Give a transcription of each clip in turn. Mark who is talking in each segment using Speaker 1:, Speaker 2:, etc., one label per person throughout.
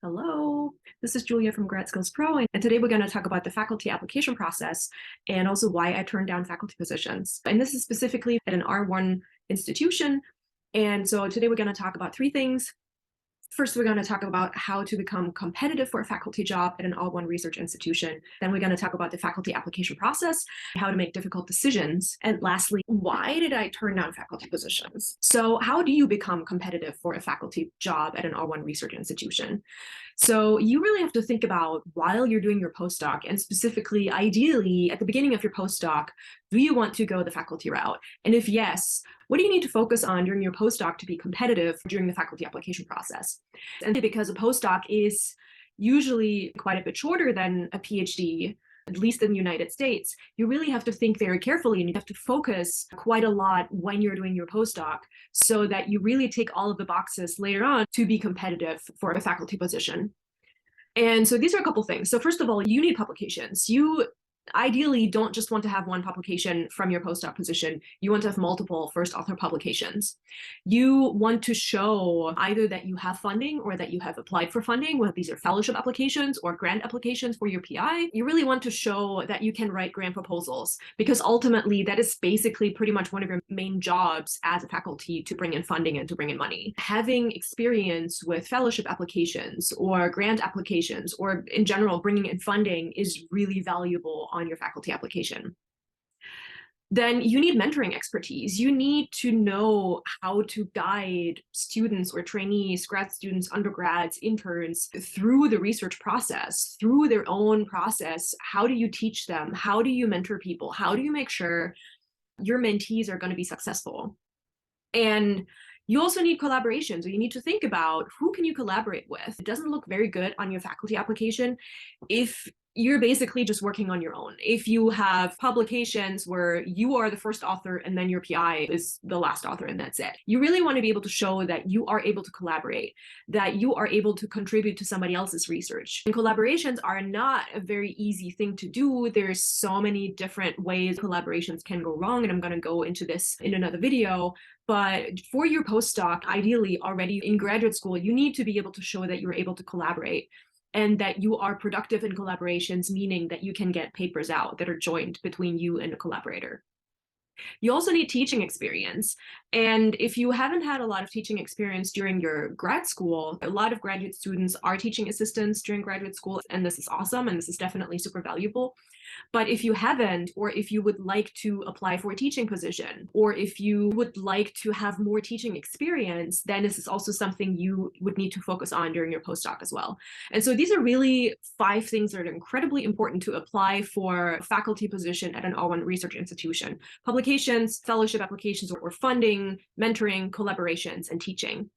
Speaker 1: Hello, this is Julia from Grad Skills Pro, and today we're going to talk about the faculty application process and also why I turned down faculty positions. And this is specifically at an R1 institution. And so today we're going to talk about three things. First, we're going to talk about how to become competitive for a faculty job at an R1 research institution. Then we're going to talk about the faculty application process, how to make difficult decisions. And lastly, why did I turn down faculty positions? So how do you become competitive for a faculty job at an R1 research institution? So you really have to think about while you're doing your postdoc, and specifically, ideally, at the beginning of your postdoc, do you want to go the faculty route? And if yes, what do you need to focus on during your postdoc to be competitive during the faculty application process? And because a postdoc is usually quite a bit shorter than a PhD, at least in the United States, you really have to think very carefully and you have to focus quite a lot when you're doing your postdoc so that you really tick all of the boxes later on to be competitive for a faculty position. And so these are a couple things. So first of all, you need publications. You ideally don't just want to have one publication from your postdoc position. You want to have multiple first author publications. You want to show either that you have funding or that you have applied for funding, whether these are fellowship applications or grant applications for your PI. You really want to show that you can write grant proposals, because ultimately that is basically pretty much one of your main jobs as a faculty, to bring in funding and to bring in money. Having experience with fellowship applications or grant applications, or in general bringing in funding, is really valuable on your faculty application. Then you need mentoring expertise. You need to know how to guide students or trainees, grad students, undergrads, interns through the research process, through their own process. How do you teach them? How do you mentor people? How do you make sure your mentees are going to be successful? And you also need collaboration. So you need to think about who can you collaborate with. It doesn't look very good on your faculty application if you're basically just working on your own. If you have publications where you are the first author and then your PI is the last author and that's it. You really want to be able to show that you are able to collaborate, that you are able to contribute to somebody else's research. And collaborations are not a very easy thing to do. There's so many different ways collaborations can go wrong, and I'm going to go into this in another video. But for your postdoc, ideally already in graduate school, you need to be able to show that you're able to collaborate and that you are productive in collaborations, meaning that you can get papers out that are joint between you and a collaborator. You also need teaching experience. And if you haven't had a lot of teaching experience during your grad school, a lot of graduate students are teaching assistants during graduate school, and this is awesome, and this is definitely super valuable. But if you haven't, or if you would like to apply for a teaching position, or if you would like to have more teaching experience, then this is also something you would need to focus on during your postdoc as well. And so these are really 5 things that are incredibly important to apply for a faculty position at an R1 research institution: publications, fellowship applications, or funding, mentoring, collaborations, and teaching.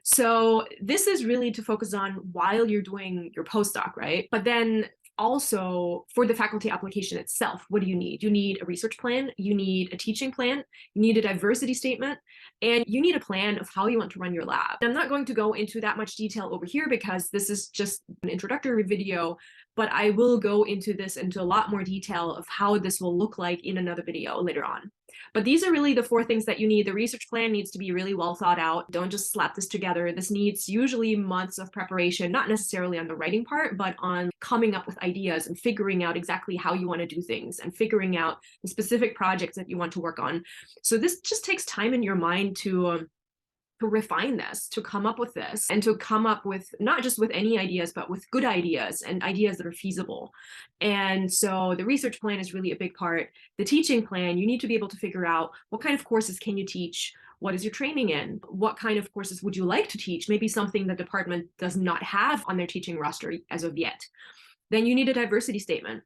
Speaker 1: So this is really to focus on while you're doing your postdoc, right? But then also for the faculty application itself, what do you need? You need a research plan, you need a teaching plan, you need a diversity statement, and you need a plan of how you want to run your lab. I'm not going to go into that much detail over here because this is just an introductory video, but I will go into a lot more detail of how this will look like in another video later on. But these are really the 4 things that you need. The research plan needs to be really well thought out. Don't just slap this together. This needs usually months of preparation, not necessarily on the writing part, but on coming up with ideas and figuring out exactly how you want to do things and figuring out the specific projects that you want to work on. So this just takes time in your mind to refine this, to come up with this, and to come up with not just with any ideas, but with good ideas and ideas that are feasible. And so the research plan is really a big part. The teaching plan, you need to be able to figure out what kind of courses can you teach? What is your training in? What kind of courses would you like to teach? Maybe something the department does not have on their teaching roster as of yet. Then you need a diversity statement.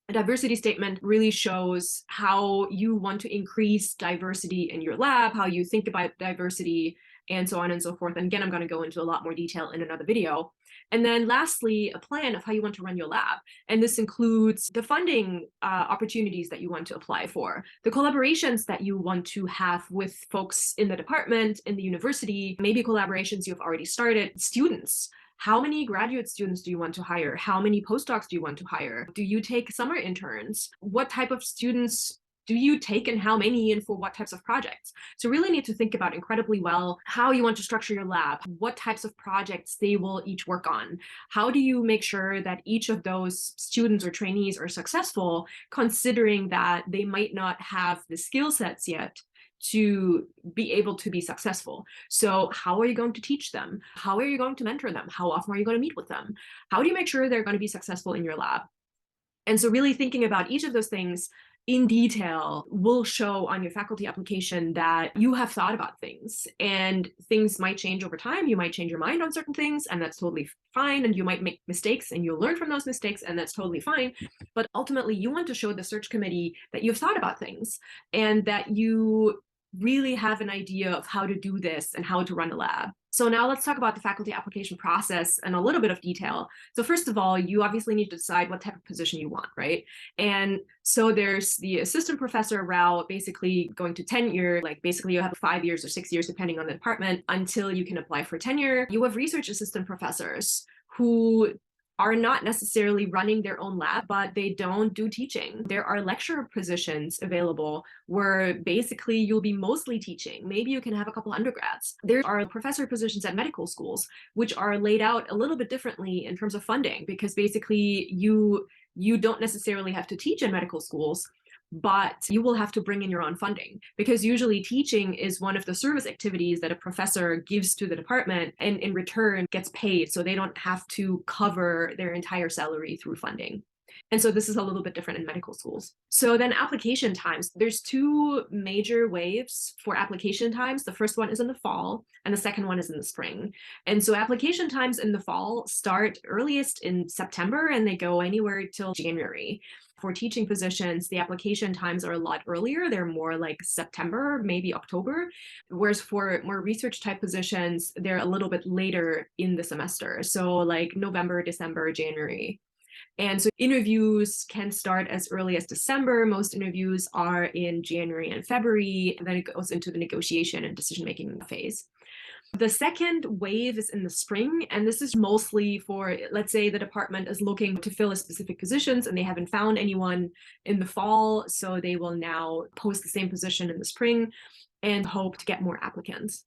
Speaker 1: A diversity statement really shows how you want to increase diversity in your lab, how you think about diversity, and so on and so forth. And again, I'm going to go into a lot more detail in another video. And then lastly, a plan of how you want to run your lab. And this includes the funding opportunities that you want to apply for, the collaborations that you want to have with folks in the department, in the university, maybe collaborations you've already started, students. How many graduate students do you want to hire? How many postdocs do you want to hire? Do you take summer interns? What type of students do you take and how many and for what types of projects? So really need to think about incredibly well how you want to structure your lab, what types of projects they will each work on. How do you make sure that each of those students or trainees are successful, considering that they might not have the skill sets yet to be able to be successful? So how are you going to teach them? How are you going to mentor them? How often are you going to meet with them? How do you make sure they're going to be successful in your lab? And so really thinking about each of those things in detail will show on your faculty application that you have thought about things, and things might change over time. You might change your mind on certain things, and that's totally fine. And you might make mistakes and you'll learn from those mistakes, and that's totally fine. But ultimately, you want to show the search committee that you've thought about things and that you really have an idea of how to do this and how to run a lab. So now let's talk about the faculty application process in a little bit of detail. So first of all, you obviously need to decide what type of position you want, right? And so there's the assistant professor route, basically going to tenure, like basically you have 5 years or 6 years, depending on the department, until you can apply for tenure. You have research assistant professors who are not necessarily running their own lab, but they don't do teaching. There are lecturer positions available where basically you'll be mostly teaching. Maybe you can have a couple undergrads. There are professor positions at medical schools, which are laid out a little bit differently in terms of funding, because basically you don't necessarily have to teach in medical schools, but you will have to bring in your own funding, because usually teaching is one of the service activities that a professor gives to the department and in return gets paid, so they don't have to cover their entire salary through funding. And so this is a little bit different in medical schools. So then application times, there's two major waves for application times. The first one is in the fall and the second one is in the spring. And so application times in the fall start earliest in September and they go anywhere till January. For teaching positions, the application times are a lot earlier. They're more like September, maybe October, whereas for more research type positions, they're a little bit later in the semester. So like November, December, January. And so interviews can start as early as December. Most interviews are in January and February, and then it goes into the negotiation and decision-making phase. The second wave is in the spring, and this is mostly for, let's say the department is looking to fill a specific positions and they haven't found anyone in the fall, so they will now post the same position in the spring and hope to get more applicants.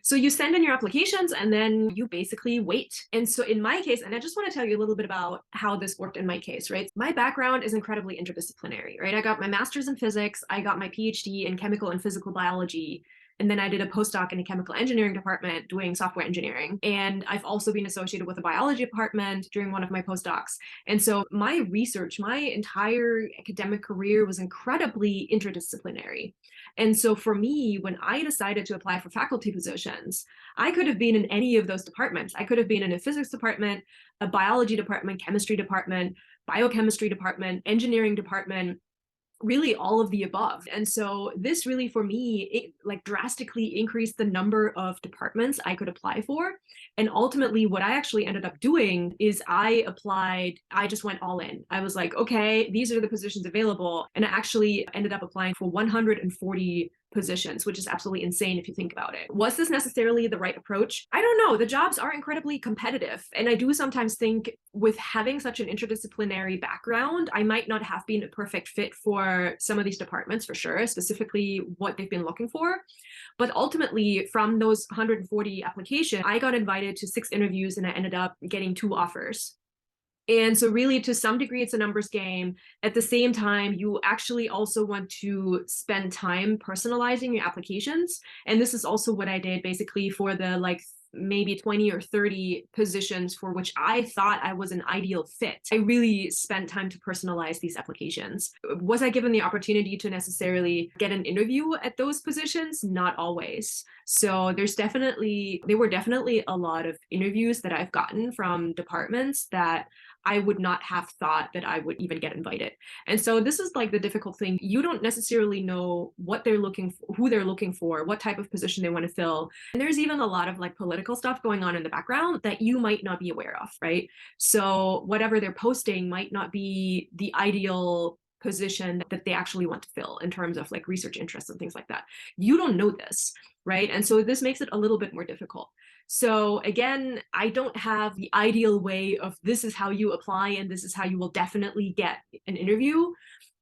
Speaker 1: So you send in your applications and then you basically wait. And so in my case, and I just want to tell you a little bit about how this worked in my case, right? My background is incredibly interdisciplinary, right? I got my master's in physics, I got my PhD in chemical and physical biology, and then I did a postdoc in a chemical engineering department doing software engineering. And I've also been associated with a biology department during one of my postdocs. And so my research, my entire academic career was incredibly interdisciplinary. And so for me, when I decided to apply for faculty positions, I could have been in any of those departments. I could have been in a physics department, a biology department, chemistry department, biochemistry department, engineering department, really all of the above. And so this really, for me, it like drastically increased the number of departments I could apply for. And ultimately what I actually ended up doing is I just went all in. I was like, okay, these are the positions available. And I actually ended up applying for 140 positions, which is absolutely insane if you think about it. Was this necessarily the right approach? I don't know. The jobs are incredibly competitive. And I do sometimes think with having such an interdisciplinary background, I might not have been a perfect fit for some of these departments for sure, specifically what they've been looking for. But ultimately, from those 140 applications, I got invited to 6 interviews and I ended up getting 2 offers. And so really, to some degree, it's a numbers game. At the same time, you actually also want to spend time personalizing your applications. And this is also what I did basically for the maybe 20 or 30 positions for which I thought I was an ideal fit. I really spent time to personalize these applications. Was I given the opportunity to necessarily get an interview at those positions? Not always. So there were definitely a lot of interviews that I've gotten from departments that I would not have thought that I would even get invited. And so this is like the difficult thing. You don't necessarily know what they're looking for, who they're looking for, what type of position they want to fill. And there's even a lot of like political stuff going on in the background that you might not be aware of, right? So whatever they're posting might not be the ideal position that they actually want to fill in terms of like research interests and things like that. You don't know this, right? And so this makes it a little bit more difficult. So again, I don't have the ideal way of this is how you apply and this is how you will definitely get an interview.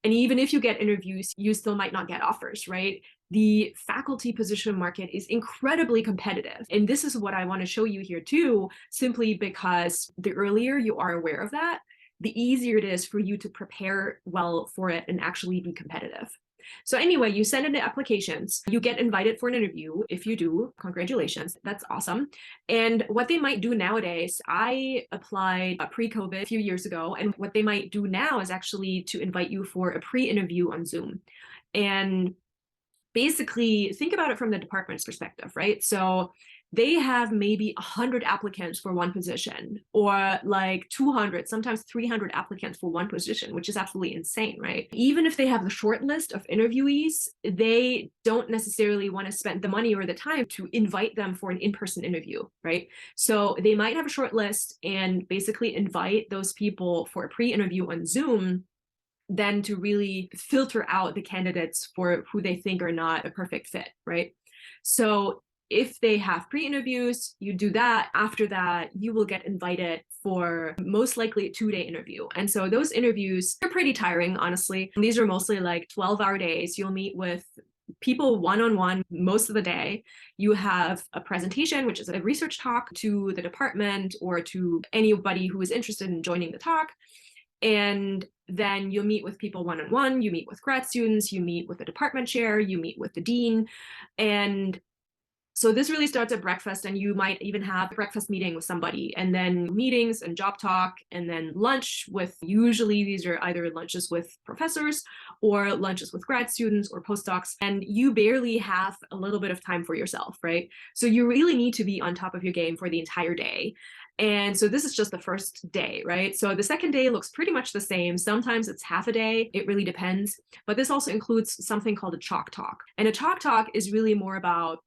Speaker 1: And even if you get interviews, you still might not get offers, right? The faculty position market is incredibly competitive. And this is what I want to show you here too, simply because the earlier you are aware of that, the easier it is for you to prepare well for it and actually be competitive. So anyway, you send in the applications, you get invited for an interview. If you do, congratulations, that's awesome. And what they might do nowadays, I applied pre-COVID a few years ago, and what they might do now is actually to invite you for a pre-interview on Zoom. And basically, think about it from the department's perspective, right? So they have maybe 100 applicants for one position, or like 200, sometimes 300 applicants for one position, which is absolutely insane, right? Even if they have the short list of interviewees, they don't necessarily want to spend the money or the time to invite them for an in-person interview, right? So they might have a short list and basically invite those people for a pre-interview on Zoom, then to really filter out the candidates for who they think are not a perfect fit, right? So if they have pre-interviews, you do that. After that, you will get invited for most likely a 2-day interview. And so those interviews are pretty tiring, honestly. These are mostly like 12-hour days. You'll meet with people one-on-one most of the day. You have a presentation, which is a research talk to the department or to anybody who is interested in joining the talk. And then you'll meet with people one-on-one, you meet with grad students, you meet with the department chair, you meet with the dean. And so this really starts at breakfast, and you might even have a breakfast meeting with somebody, and then meetings and job talk, and then lunch with, usually these are either lunches with professors or lunches with grad students or postdocs, and you barely have a little bit of time for yourself, right? So you really need to be on top of your game for the entire day. And so this is just the first day, right? So the second day looks pretty much the same. Sometimes it's half a day. It really depends. But this also includes something called a chalk talk. And a chalk talk is really more about,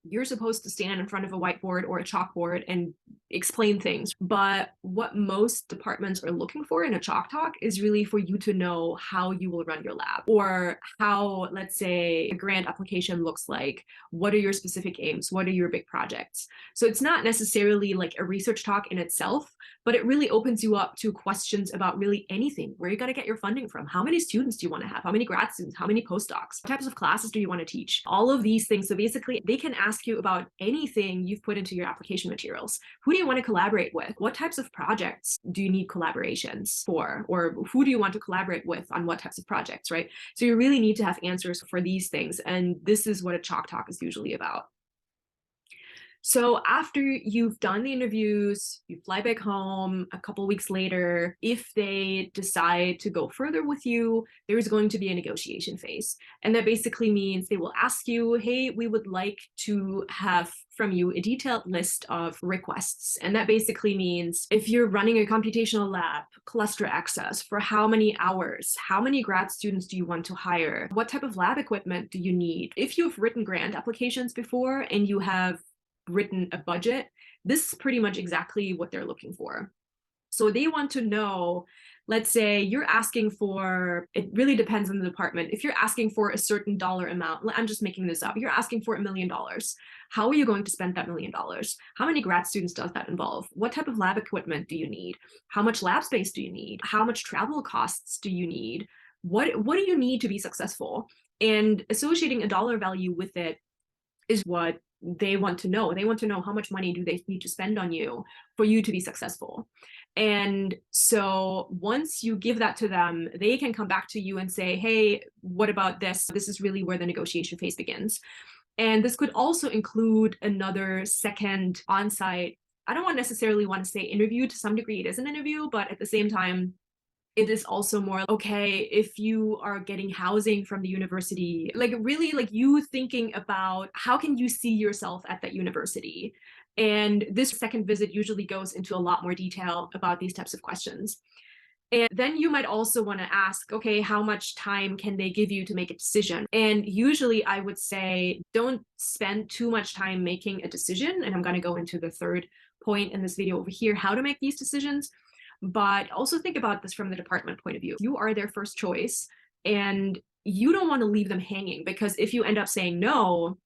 Speaker 1: you're supposed to stand in front of a whiteboard or a chalkboard and explain things. But what most departments are looking for in a chalk talk is really for you to know how you will run your lab, or how, let's say, a grant application looks like. What are your specific aims? What are your big projects? So it's not necessarily like a research talk in itself, but it really opens you up to questions about really anything. Where are you going to get your funding from? How many students do you want to have? How many grad students? How many postdocs? What types of classes do you want to teach? All of these things. So basically, they can ask you about anything you've put into your application materials. Who do you want to collaborate with? What types of projects do you need collaborations for? Or who do you want to collaborate with on what types of projects, right? So you really need to have answers for these things. And this is what a chalk talk is usually about. So after you've done the interviews, you fly back home a couple weeks later. If they decide to go further with you, there's going to be a negotiation phase. And that basically means they will ask you, hey, we would like to have from you a detailed list of requests. And that basically means if you're running a computational lab, cluster access, for how many hours, how many grad students do you want to hire? What type of lab equipment do you need? If you've written grant applications before and you have written a budget, this is pretty much exactly what they're looking for. So they want to know, let's say you're asking for, it really depends on the department. If you're asking for a certain dollar amount, I'm just making this up, you're asking for $1 million. How are you going to spend that $1 million? How many grad students does that involve? What type of lab equipment do you need? How much lab space do you need? How much travel costs do you need? What do you need to be successful? And associating a dollar value with it is what they want to know. They want to know how much money do they need to spend on you for you to be successful. And so once you give that to them, they can come back to you and say, hey, what about this? This is really where the negotiation phase begins. And this could also include another second on-site, I don't necessarily want to say interview. To some degree, it is an interview, but at the same time, it is also more, okay, if you are getting housing from the university, like really like you thinking about how can you see yourself at that university? And this second visit usually goes into a lot more detail about these types of questions. And then you might also want to ask, okay, how much time can they give you to make a decision? And usually I would say, don't spend too much time making a decision. And I'm going to go into the third point in this video over here, how to make these decisions. But also think about this from the department point of view. You are their first choice, and you don't want to leave them hanging, because if you end up saying no,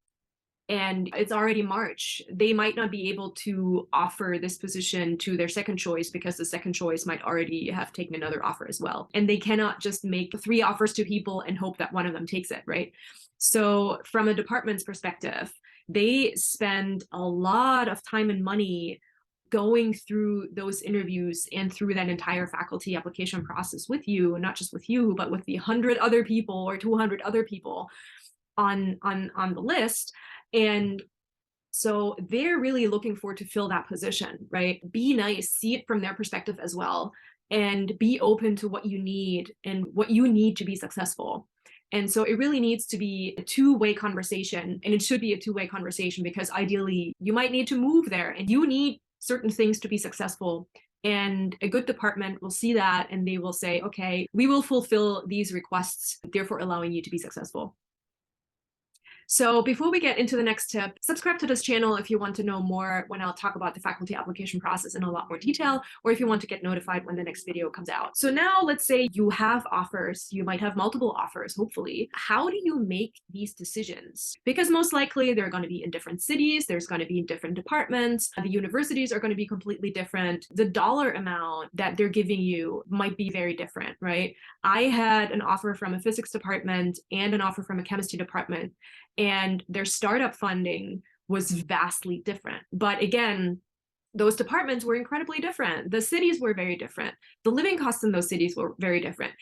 Speaker 1: and it's already March. They might not be able to offer this position to their second choice because the second choice might already have taken another offer as well. And they cannot just make 3 offers to people and hope that one of them takes it, right? So from a department's perspective, they spend a lot of time and money going through those interviews and through that entire faculty application process with you, not just with you, but with the 100 other people or 200 other people on the list. And so they're really looking forward to fill that position, right? Be nice, see it from their perspective as well, and be open to what you need and what you need to be successful. And so it really needs to be a two-way conversation, and it should be a two-way conversation because ideally you might need to move there and you need certain things to be successful. And a good department will see that and they will say, okay, we will fulfill these requests, therefore allowing you to be successful. So before we get into the next tip, subscribe to this channel if you want to know more when I'll talk about the faculty application process in a lot more detail, or if you want to get notified when the next video comes out. So now let's say you have offers, you might have multiple offers, hopefully. How do you make these decisions? Because most likely they're going to be in different cities, there's going to be different departments, the universities are going to be completely different. The dollar amount that they're giving you might be very different, right? I had an offer from a physics department and an offer from a chemistry department, and their startup funding was vastly different. But again, those departments were incredibly different. The cities were very different. The living costs in those cities were very different.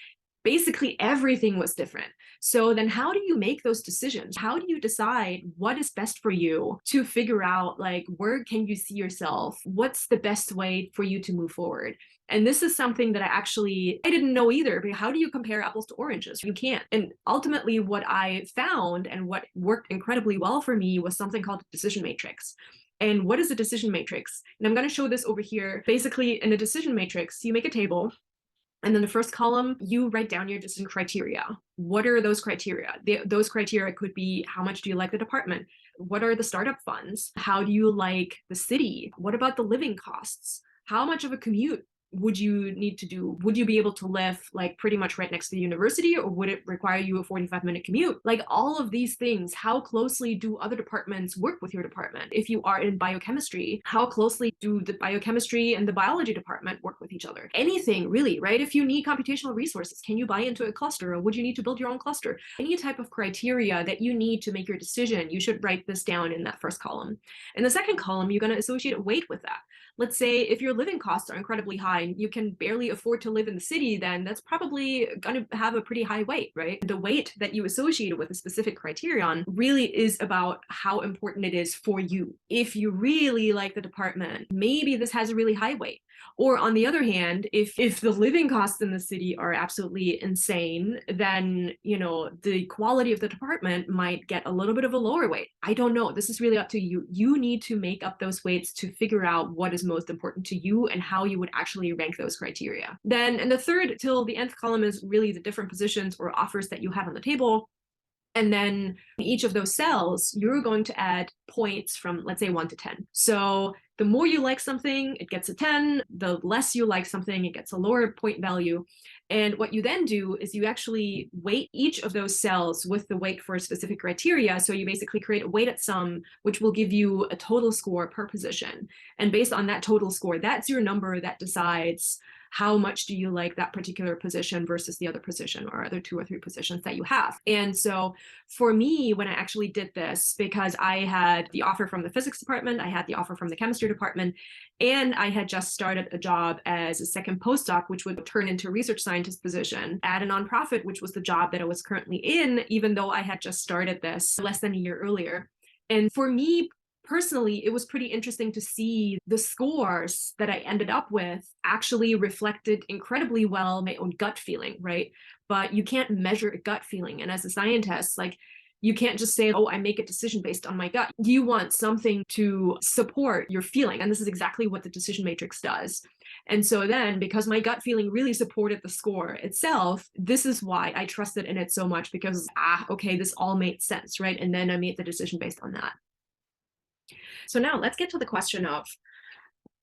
Speaker 1: Basically, everything was different. So then how do you make those decisions? How do you decide what is best for you to figure out, like, where can you see yourself? What's the best way for you to move forward? And this is something that I didn't know either. But how do you compare apples to oranges? You can't. And ultimately, what I found and what worked incredibly well for me was something called a decision matrix. And what is a decision matrix? And I'm going to show this over here. Basically, in a decision matrix, you make a table. And then the first column, you write down your decision criteria. What are those criteria? Those criteria could be, how much do you like the department? What are the startup funds? How do you like the city? What about the living costs? How much of a commute would you need to do? Would you be able to live like pretty much right next to the university, or would it require you a 45-minute commute? Like all of these things, how closely do other departments work with your department? If you are in biochemistry, how closely do the biochemistry and the biology department work with each other? Anything really, right? If you need computational resources, can you buy into a cluster, or would you need to build your own cluster? Any type of criteria that you need to make your decision, you should write this down in that first column. In the second column, you're going to associate a weight with that. Let's say if your living costs are incredibly high and you can barely afford to live in the city, then that's probably going to have a pretty high weight, right? The weight that you associate with a specific criterion really is about how important it is for you. If you really like the department, maybe this has a really high weight. Or on the other hand, if the living costs in the city are absolutely insane, then, you know, the quality of the department might get a little bit of a lower weight. I don't know. This is really up to you. You need to make up those weights to figure out what is most important to you and how you would actually rank those criteria. Then in the third till the nth column is really the different positions or offers that you have on the table. And then in each of those cells, you're going to add points from, let's say, 1 to 10. So the more you like something, it gets a 10. The less you like something, it gets a lower point value. And what you then do is you actually weight each of those cells with the weight for a specific criteria. So you basically create a weighted sum, which will give you a total score per position. And based on that total score, that's your number that decides how much do you like that particular position versus the other position or other 2 or 3 positions that you have. And so for me, when I actually did this, because I had the offer from the physics department, I had the offer from the chemistry department, and I had just started a job as a second postdoc, which would turn into a research scientist position at a nonprofit, which was the job that I was currently in, even though I had just started this less than a year earlier. And for me, personally, it was pretty interesting to see the scores that I ended up with actually reflected incredibly well my own gut feeling, right? But you can't measure a gut feeling. And as a scientist, like, you can't just say, oh, I make a decision based on my gut. You want something to support your feeling. And this is exactly what the decision matrix does. And so then, because my gut feeling really supported the score itself, this is why I trusted in it so much, because, okay, this all made sense, right? And then I made the decision based on that. So now let's get to the question of,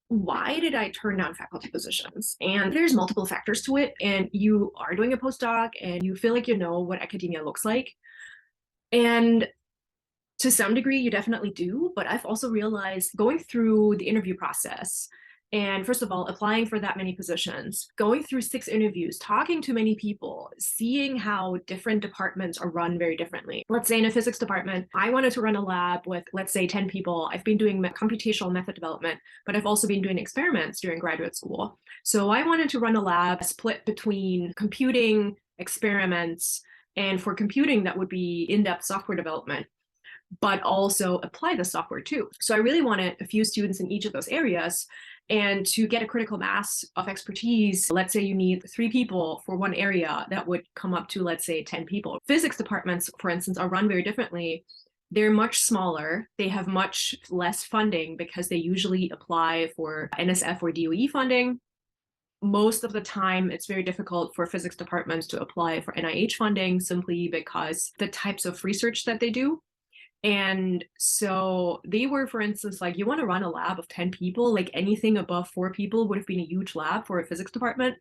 Speaker 1: why did I turn down faculty positions? And there's multiple factors to it. And you are doing a postdoc and you feel like you know what academia looks like. And To some degree, you definitely do, but I've also realized going through the interview process and first of all, applying for that many positions, going through 6 interviews, talking to many people, seeing how different departments are run very differently. Let's say in a physics department, I wanted to run a lab with, let's say, 10 people. I've been doing computational method development, but I've also been doing experiments during graduate school. So I wanted to run a lab split between computing, experiments, and for computing, that would be in-depth software development, but also apply the software too. So I really wanted a few students in each of those areas. And to get a critical mass of expertise, let's say you need 3 people for one area, that would come up to, let's say, 10 people. Physics departments, for instance, are run very differently. They're much smaller. They have much less funding because they usually apply for NSF or DOE funding. Most of the time, it's very difficult for physics departments to apply for NIH funding simply because the types of research that they do. And so they were, for instance, like, you want to run a lab of 10 people, like anything above 4 people would have been a huge lab for a physics department.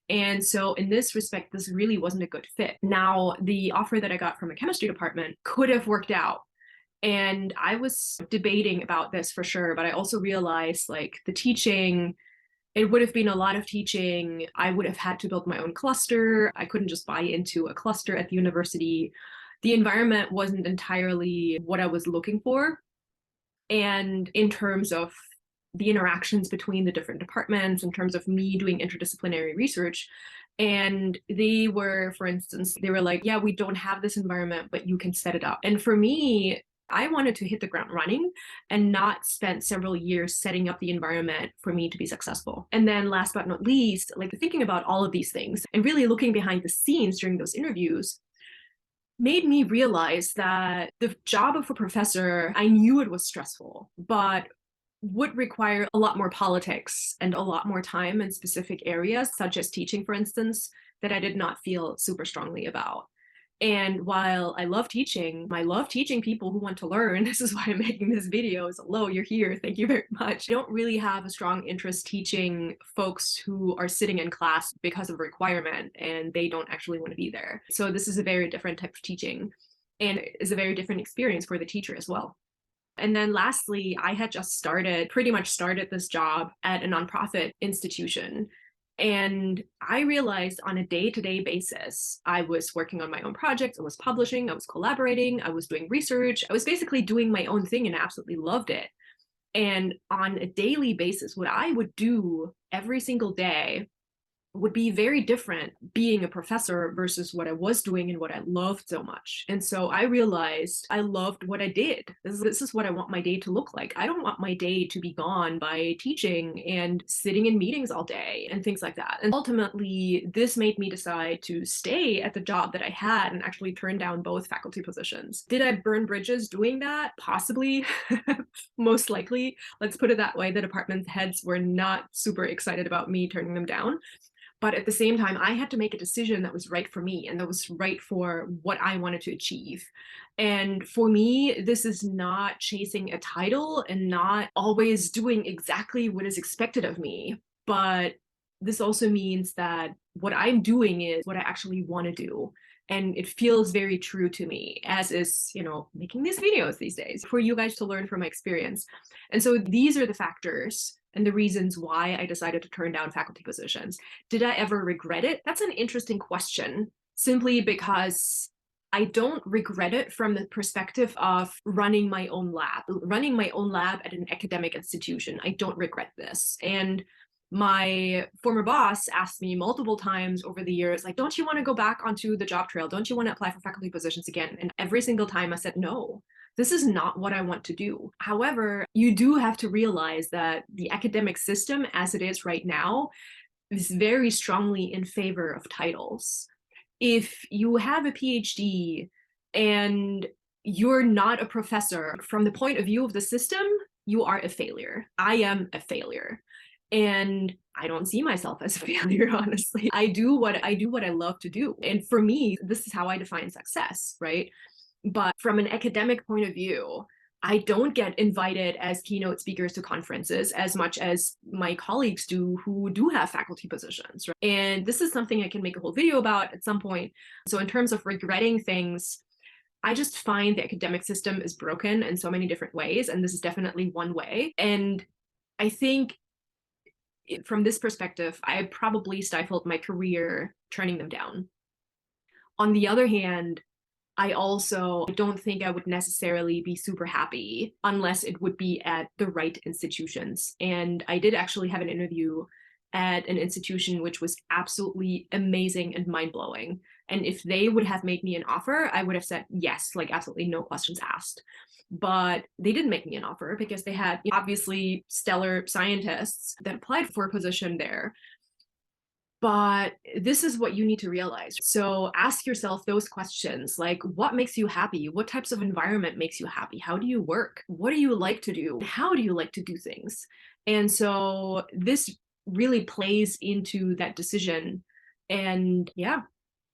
Speaker 1: And so in this respect, this really wasn't a good fit. Now, the offer that I got from a chemistry department could have worked out. And I was debating about this for sure, but I also realized like the teaching, it would have been a lot of teaching. I would have had to build my own cluster. I couldn't just buy into a cluster at the university. The environment wasn't entirely what I was looking for. And in terms of the interactions between the different departments, in terms of me doing interdisciplinary research, and they were, for instance, they were like, yeah, we don't have this environment, but you can set it up. And for me, I wanted to hit the ground running and not spend several years setting up the environment for me to be successful. And then last but not least, like thinking about all of these things and really looking behind the scenes during those interviews made me realize that the job of a professor, I knew it was stressful, but would require a lot more politics and a lot more time in specific areas, such as teaching, for instance, that I did not feel super strongly about. And while I love teaching people who want to learn. This is why I'm making this video. Is hello, you're here. Thank you very much. I don't really have a strong interest teaching folks who are sitting in class because of requirement and they don't actually want to be there. So this is a very different type of teaching and is a very different experience for the teacher as well. And then lastly, I had just pretty much started this job at a nonprofit institution. And I realized on a day-to-day basis, I was working on my own projects, I was publishing, I was collaborating, I was doing research, I was basically doing my own thing and absolutely loved it. And on a daily basis, what I would do every single day would be very different being a professor versus what I was doing and what I loved so much. And so I realized I loved what I did. This is what I want my day to look like. I don't want my day to be gone by teaching and sitting in meetings all day and things like that. And ultimately, this made me decide to stay at the job that I had and actually turn down both faculty positions. Did I burn bridges doing that? Possibly. Most likely. Let's put it that way. The department heads were not super excited about me turning them down. But at the same time, I had to make a decision that was right for me and that was right for what I wanted to achieve. And for me, this is not chasing a title and not always doing exactly what is expected of me. But this also means that what I'm doing is what I actually want to do. And it feels very true to me, as is, making these videos these days for you guys to learn from my experience. And so these are the factors and the reasons why I decided to turn down faculty positions. Did I ever regret it? That's an interesting question, simply because I don't regret it from the perspective of running my own lab at an academic institution. I don't regret this. And my former boss asked me multiple times over the years, like, don't you want to go back onto the job trail? Don't you want to apply for faculty positions again? And every single time I said, no, this is not what I want to do. However, you do have to realize that the academic system as it is right now is very strongly in favor of titles. If you have a PhD and you're not a professor, from the point of view of the system, you are a failure. I am a failure. And I don't see myself as a failure, honestly. I do what I love to do. And for me, this is how I define success, right? But from an academic point of view, I don't get invited as keynote speakers to conferences as much as my colleagues do who do have faculty positions, right? And this is something I can make a whole video about at some point. So in terms of regretting things, I just find the academic system is broken in so many different ways, and this is definitely one way. And I think from this perspective, I probably stifled my career turning them down. On the other hand, I also don't think I would necessarily be super happy unless it would be at the right institutions. And I did actually have an interview at an institution which was absolutely amazing and mind-blowing. And if they would have made me an offer, I would have said yes, like absolutely no questions asked. But they didn't make me an offer because they had obviously stellar scientists that applied for a position there. But this is what you need to realize. So ask yourself those questions, like what makes you happy? What types of environment makes you happy? How do you work? What do you like to do? How do you like to do things? And so this really plays into that decision. And yeah,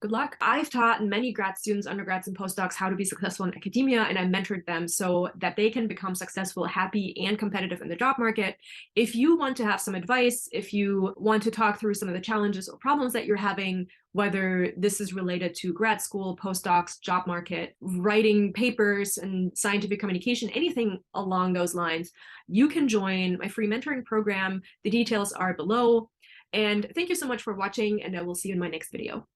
Speaker 1: good luck. I've taught many grad students, undergrads, and postdocs how to be successful in academia, and I mentored them so that they can become successful, happy, and competitive in the job market. If you want to have some advice, if you want to talk through some of the challenges or problems that you're having, whether this is related to grad school, postdocs, job market, writing papers, and scientific communication, anything along those lines, you can join my free mentoring program. The details are below. And thank you so much for watching, and I will see you in my next video.